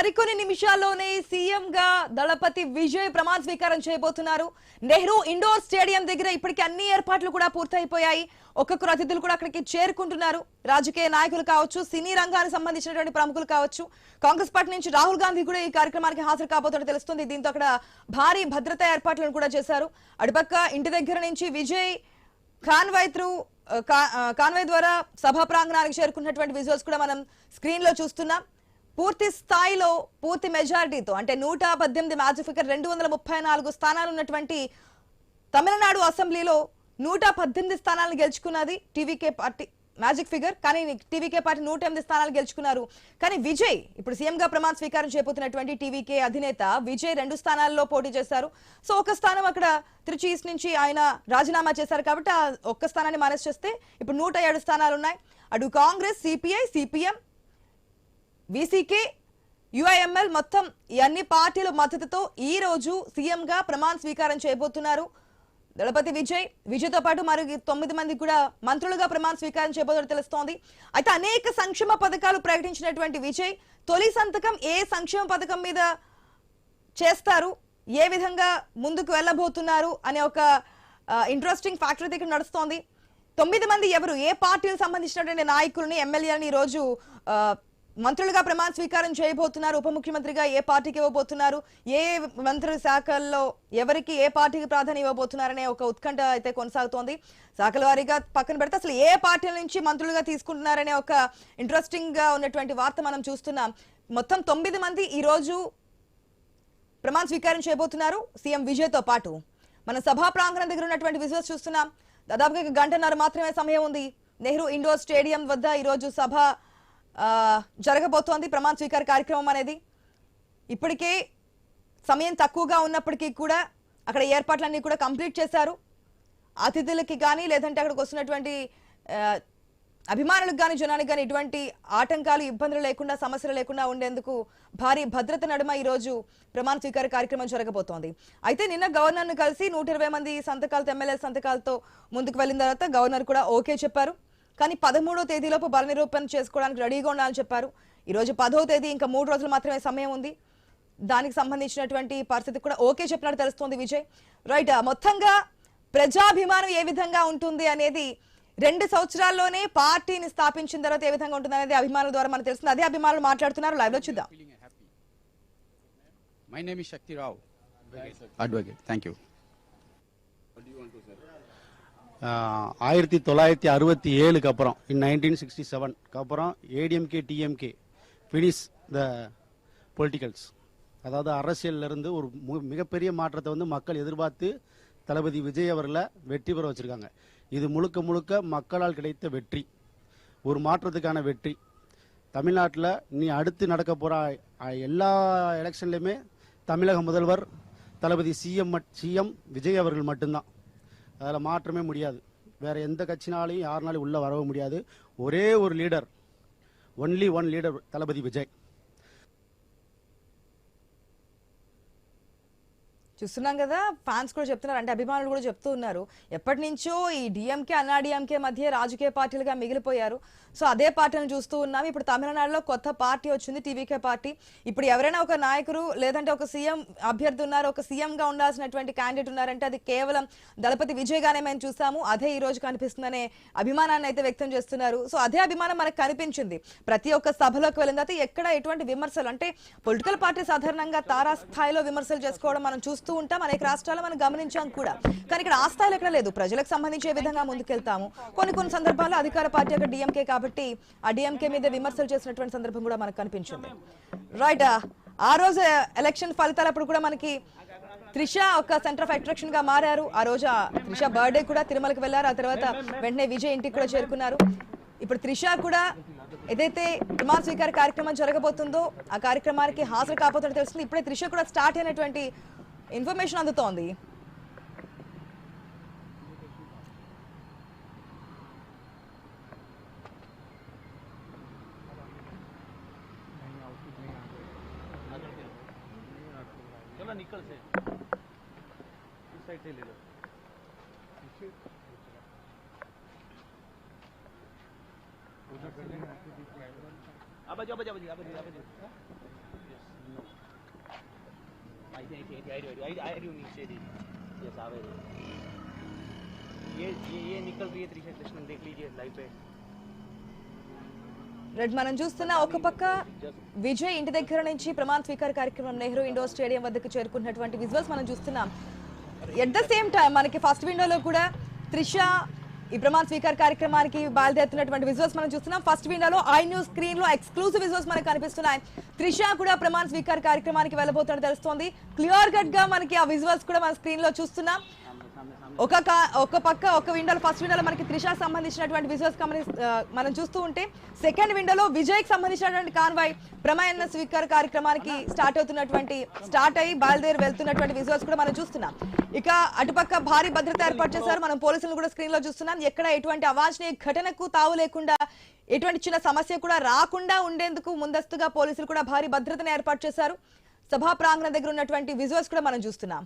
మరికొన్ని నిమిషాల్లోనే సీఎం గా దళపతి విజయ్ ప్రమాణ స్వీకారం చేయబోతున్నారు. నెహ్రూ ఇండోర్ స్టేడియం దగ్గర ఇప్పటికే అన్ని ఏర్పాట్లు కూడా పూర్తయిపోయాయి. ఒక్కొక్కరు అతిథులు కూడా అక్కడికి చేరుకుంటున్నారు. రాజకీయ నాయకులు కావచ్చు, సినీ రంగానికి సంబంధించినటువంటి ప్రముఖులు కావచ్చు. కాంగ్రెస్ పార్టీ నుంచి రాహుల్ గాంధీ కూడా ఈ కార్యక్రమానికి హాజరు కాబోతున్నట్టు తెలుస్తుంది. దీంతో అక్కడ భారీ భద్రతా ఏర్పాట్లను కూడా చేశారు. అటుపక్క ఇంటి దగ్గర నుంచి విజయ్ కాన్వాయ్ ద్వారా సభా ప్రాంగణానికి చేరుకున్నటువంటి విజువల్స్ కూడా మనం స్క్రీన్ లో చూస్తున్నాం. పూర్తి స్థాయిలో పూర్తి మెజారిటీతో అంటే 118 మ్యాజిక్ ఫిగర్ 234 స్థానాలు ఉన్నటువంటి తమిళనాడు అసెంబ్లీలో 118 స్థానాలను గెలుచుకున్నది టీవీకే పార్టీ మ్యాజిక్ ఫిగర్. కానీ టీవీకే పార్టీ 108 స్థానాలు గెలుచుకున్నారు. కానీ విజయ్ ఇప్పుడు సీఎం గా ప్రమాణ స్వీకారం చేయబోతున్నటువంటి టీవీకే అధినేత విజయ్ 2 స్థానాల్లో పోటీ చేశారు. సో ఒక స్థానం అక్కడ తిరుచి ఈస్ట్ నుంచి ఆయన రాజీనామా చేశారు కాబట్టి ఆ ఒక్క స్థానాన్ని మైనస్ చేస్తే ఇప్పుడు 107 స్థానాలు ఉన్నాయి. అటు కాంగ్రెస్, సిపిఐ, సిపిఎం, వీసీకే, యుఐఎంఎల్ మొత్తం ఈ అన్ని పార్టీల మద్దతుతో ఈ రోజు సీఎం గా ప్రమాణ స్వీకారం చేయబోతున్నారు దళపతి విజయ్. విజయ్తో పాటు మరి 9 మంది కూడా మంత్రులుగా ప్రమాణ స్వీకారం చేయబోతున్నట్టు తెలుస్తోంది. అయితే అనేక సంక్షేమ పథకాలు ప్రకటించినటువంటి విజయ్ తొలి సంతకం ఏ సంక్షేమ పథకం మీద చేస్తారు, ఏ విధంగా ముందుకు వెళ్ళబోతున్నారు అనే ఒక ఇంట్రెస్టింగ్ ఫ్యాక్టర్ ఇక్కడ నడుస్తోంది. 9 మంది ఎవరు, ఏ పార్టీలకు సంబంధించినటువంటి నాయకులని, ఎమ్మెల్యేలని ఈ రోజు మంత్రులుగా ప్రమాణ స్వీకారం చేయబోతున్నారు. ఉప ముఖ్యమంత్రిగా ఏ పార్టీకి ఇవ్వబోతున్నారు, ఏ మంత్రి శాఖల్లో ఎవరికి ఏ పార్టీకి ప్రాధాన్యం ఇవ్వబోతున్నారనే ఒక ఉత్కంఠ అయితే కొనసాగుతోంది. శాఖల వారీగా పక్కన పెడితే అసలు ఏ పార్టీల నుంచి మంత్రులుగా తీసుకుంటున్నారనే ఒక ఇంట్రెస్టింగ్ గా ఉన్నటువంటి వార్త మనం చూస్తున్నాం. మొత్తం 9 మంది ఈ రోజు ప్రమాణ స్వీకారం చేయబోతున్నారు సీఎం విజయ్తో పాటు. మన సభా ప్రాంగణం దగ్గర ఉన్నటువంటి విజువల్స్ చూస్తున్నాం. దాదాపుగా 1 గంటన్నర మాత్రమే సమయం ఉంది. నెహ్రూ ఇండోర్ స్టేడియం వద్ద ఈరోజు సభ జరగబోతోంది. ప్రమాణ స్వీకార కార్యక్రమం అనేది ఇప్పటికే సమయం తక్కువగా ఉన్నప్పటికీ కూడా అక్కడ ఏర్పాట్లన్నీ కూడా కంప్లీట్ చేశారు. అతిథులకి కానీ లేదంటే అక్కడికి వస్తున్నటువంటి అభిమానులకు కానీ జనానికి కానీ ఎటువంటి ఆటంకాలు, ఇబ్బందులు లేకుండా, సమస్యలు లేకుండా ఉండేందుకు భారీ భద్రత నడుమ ఈరోజు ప్రమాణ స్వీకార కార్యక్రమం జరగబోతోంది. అయితే నిన్న గవర్నర్ను కలిసి 120 మంది సంతకాలతో, ఎమ్మెల్యే సంతకాలతో ముందుకు వెళ్ళిన తర్వాత గవర్నర్ కూడా ఓకే చెప్పారు. కానీ 13వ తేదీలోపు బల నిరూపణ చేసుకోవడానికి రెడీగా ఉండాలని చెప్పారు. ఈరోజు 10వ తేదీ, ఇంకా 3 రోజులు మాత్రమే సమయం ఉంది. దానికి సంబంధించినటువంటి పరిస్థితి కూడా ఓకే చెప్పినట్టు తెలుస్తోంది విజయ్. రైట్, మొత్తంగా ప్రజాభిమానం ఏ విధంగా ఉంటుంది అనేది 2 సంవత్సరాల్లోనే పార్టీని స్థాపించిన తర్వాత ఏ విధంగా ఉంటుంది అనేది అభిమానుల ద్వారా మనకు తెలుస్తుంది. అదే అభిమానులు మాట్లాడుతున్నారు, లైవ్ లో చూద్దాం. My name is Shakti Rao, advocate. Thank you. 1967 அப்புறம் in 1967 அப்புறம் ADMK DMK finish the politicals, அதாவது அரசியல்ல இருந்து ஒரு மிகப்பெரிய மாற்றத்தை வந்து மக்கள் எதிர்பார்த்து தளபதி விஜய் அவர்களை வெற்றி பெற வச்சிருக்காங்க. இது முழுக்க முழுக்க மக்களால் கிடைத்த வெற்றி, ஒரு மாற்றத்துக்கான வெற்றி. தமிழ்நாட்டில் நீ அடுத்து நடக்க போற எல்லா எலெக்ஷன்லையுமே தமிழக முதல்வர் தளபதி சிஎம் விஜய் அவர்கள் மட்டும்தான். அதில் மாற்றமே முடியாது. வேற எந்த கட்சினாலையும் யாருனாலும் உள்ள வரவும் முடியாது. ஒரே ஒரு லீடர், ஒன்லி ஒன் லீடர், தளபதி விஜய். చూస్తున్నాం కదా, ఫ్యాన్స్ కూడా చెప్తున్నారు, అంటే అభిమానులు కూడా చెప్తూ ఉన్నారు. ఎప్పటి నుంచో ఈ డిఎంకే, అన్నా డిఎంకే మధ్య రాజకీయ పార్టీలుగా మిగిలిపోయారు. సో అదే పార్టీని చూస్తూ ఉన్నాం. ఇప్పుడు తమిళనాడులో కొత్త పార్టీ వచ్చింది, టీవీకే పార్టీ. ఇప్పుడు ఎవరైనా ఒక నాయకుడు లేదంటే ఒక సీఎం అభ్యర్థి ఉన్నారు, ఒక సీఎం గా ఉండాల్సినటువంటి క్యాండిడేట్ ఉన్నారంటే అది కేవలం దళపతి విజయ్ గానే మేము చూసాము. అదే ఈ రోజు కనిపిస్తుందనే అభిమానాన్ని అయితే వ్యక్తం చేస్తున్నారు. సో అదే అభిమానం మనకు కనిపించింది. ప్రతి ఒక్క సభలోకి వెళ్ళిన తర్వాత ఎక్కడ ఎటువంటి విమర్శలు, అంటే పొలిటికల్ పార్టీ సాధారణంగా తారాస్థాయిలో విమర్శలు చేసుకోవడం మనం చూస్తూ ఉంటాం, అనేక రాష్ట్రాల్లో మనం గమనించాం కూడా. కానీ ఇక్కడ ఆ స్థాయిలో ఎక్కడ లేదు. ప్రజలకు సంబంధించి ఏ విధంగా ముందుకెళ్తాము. కొన్ని సందర్భాల్లో అధికార పార్టీ ఒక డిఎంకే కాబట్టి ఆ డిఎంకే మీద విమర్శలు చేసినటువంటి సందర్భం కూడా మనకు కనిపించింది. రైట్, ఆ రోజు ఎలక్షన్ ఫలితాలప్పుడు కూడా మనకి త్రిష ఒక సెంటర్ ఆఫ్ అట్రాక్షన్ గా మారారు. ఆ రోజు త్రిష బర్త్డే కూడా తిరుమలకు వెళ్లారు. ఆ తర్వాత వెంటనే విజయ్ ఇంటికి కూడా చేరుకున్నారు. ఇప్పుడు త్రిష కూడా ఏదైతే ప్రమాణ స్వీకార కార్యక్రమం జరగబోతుందో ఆ కార్యక్రమానికి హాజరు కాబోతున్నట్టు తెలుస్తుంది. ఇప్పుడే త్రిష కూడా స్టార్ట్ అయినటువంటి ఇన్ఫర్మేషన్ అందుతోంది. निकल से इस साइड से ले लो. अब यस आ रही है ये निकल रही है तरीके से कृष्ण देख लीजिए लाइव पे రెడ్ మనం చూస్తున్న ఒక పక్క విజయ్ ఇంటి దగ్గర నుంచి ప్రమాణ స్వీకార కార్యక్రమం నెహ్రూ ఇండోర్ స్టేడియం వద్దకు చేరుకున్నటువంటి విజువల్స్ మనం చూస్తున్నాం. ఎట్ ద సేమ్ టైం మనకి ఫస్ట్ విండోలో కూడా త్రిష ఈ ప్రమాణ స్వీకార కార్యక్రమానికి బయలుదేరుతున్నటువంటి విజువల్స్ మనం చూస్తున్నాం. ఫస్ట్ విండోలో ఐ న్యూస్ స్క్రీన్ లో ఎక్స్క్లూజివ్ విజువల్స్ మనకు కనిపిస్తున్నాయి. త్రిష కూడా ప్రమాణ స్వీకార కార్యక్రమానికి వెళ్ళబోతున్నట్టు తెలుస్తోంది. క్లియర్ కట్ గా మనకి ఆ విజువల్స్ కూడా మన స్క్రీన్ లో చూస్తున్నాం. ఒక పక్క ఒక విండోలో ఫస్ట్ విండోలో మనకి త్రిషకు సంబంధించినటువంటి విజువల్స్ మనం చూస్తూ ఉంటే సెకండ్ విండోలో విజయ్కి సంబంధించినటువంటి కాన్వాయ్ ప్రమాణ స్వీకార కార్యక్రమానికి స్టార్ట్ అయ్యి బయలుదేరి వెళ్తున్నటువంటి విజువల్స్ కూడా మనం చూస్తున్నాం. ఇక అటుపక్క భారీ భద్రత ఏర్పాటు చేశారు. మనం పోలీసులను కూడా స్క్రీన్ లో చూస్తున్నాం. ఎక్కడ ఎటువంటి అవాంఛనీయ ఘటనకు తావు లేకుండా ఎటువంటి చిన్న సమస్య కూడా రాకుండా ఉండేందుకు ముందస్తుగా పోలీసులు కూడా భారీ భద్రతను ఏర్పాటు చేశారు. సభా ప్రాంగణం దగ్గర ఉన్నటువంటి విజువల్స్ కూడా మనం చూస్తున్నాం.